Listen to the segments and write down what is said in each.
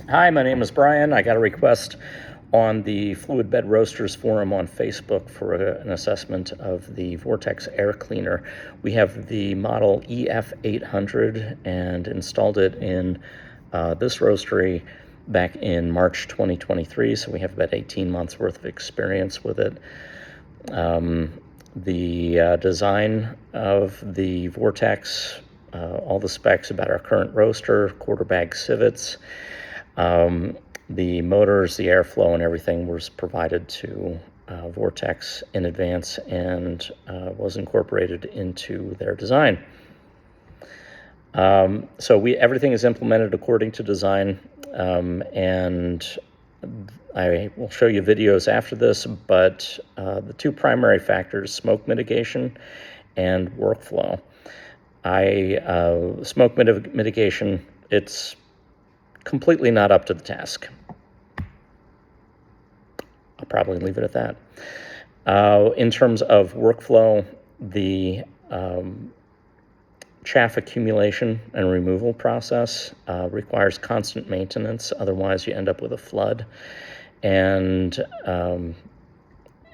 Hi, my name is Brian. I got a request on the Fluid Bed Roasters forum on Facebook for an assessment of the Vortx air cleaner. We have the model EF800 and installed it in this roastery back in March 2023, so we have about 18 months worth of experience with it. The design of the Vortx, all the specs about our current roaster, quarter bag Sivetz. The motors, the airflow, and everything was provided to Vortx in advance and was incorporated into their design. So everything is implemented according to design, and I will show you videos after this, but the two primary factors, smoke mitigation and workflow. Smoke mitigation, it's completely not up to the task. I'll probably leave it at that. In terms of workflow, the chaff accumulation and removal process requires constant maintenance. Otherwise, you end up with a flood. And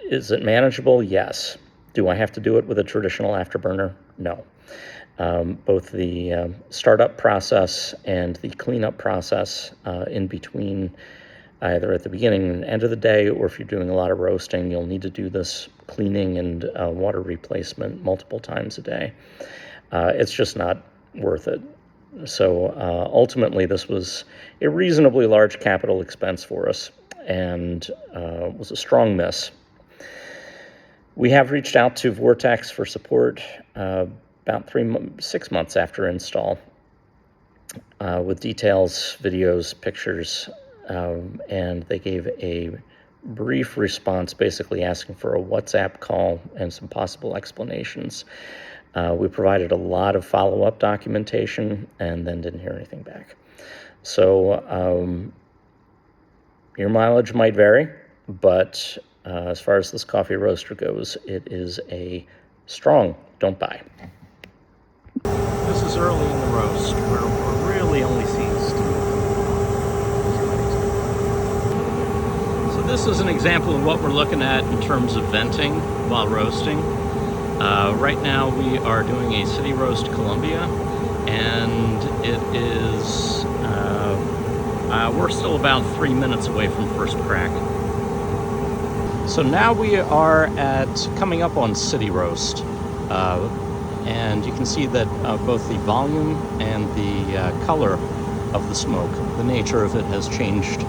is it manageable? Yes. Do I have to do it with a traditional afterburner? No. Both the startup process and the cleanup process in between, either at the beginning and end of the day, or if you're doing a lot of roasting, you'll need to do this cleaning and water replacement multiple times a day. It's just not worth it. So ultimately, this was a reasonably large capital expense for us and was a strong miss. We have reached out to Vortx for support about 6 months after install with details, videos, pictures, and they gave a brief response basically asking for a WhatsApp call and some possible explanations. We provided a lot of follow-up documentation and then didn't hear anything back. So your mileage might vary, but as far as this coffee roaster goes, it is a strong don't buy. This is early in the roast where we're really only seeing steam. So this is an example of what we're looking at in terms of venting while roasting. Right now we are doing a City Roast Colombia, and it is, we're still about 3 minutes away from first crack. So now we are coming up on City Roast. And you can see that both the volume and the color of the smoke, the nature of it has changed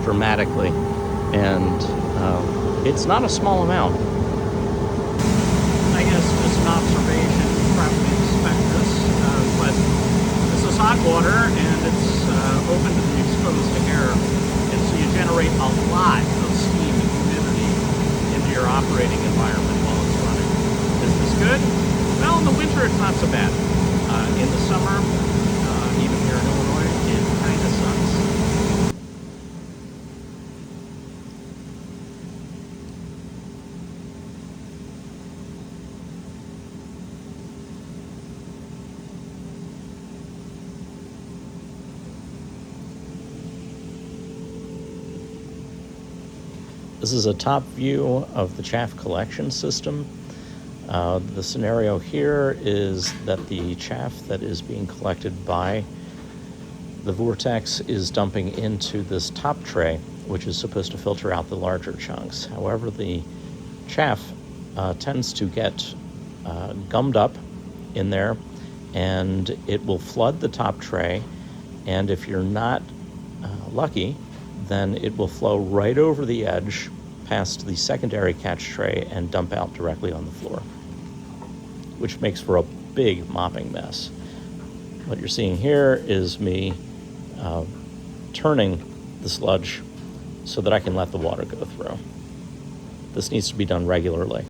dramatically, and it's not a small amount. I guess just an observation, you probably expect this, but this is hot water and it's open to the exposed air, and so you generate a lot of steam and humidity into your operating environment while it's running. Is this good? Well, in the winter, it's not so bad. In the summer, even here in Illinois, it kind of sucks. This is a top view of the chaff collection system. The scenario here is that the chaff that is being collected by the Vortx is dumping into this top tray, which is supposed to filter out the larger chunks. However, the chaff tends to get gummed up in there, and it will flood the top tray, and if you're not lucky, then it will flow right over the edge past the secondary catch tray and dump out directly on the floor, which makes for a big mopping mess. What you're seeing here is me turning the sludge so that I can let the water go through. This needs to be done regularly.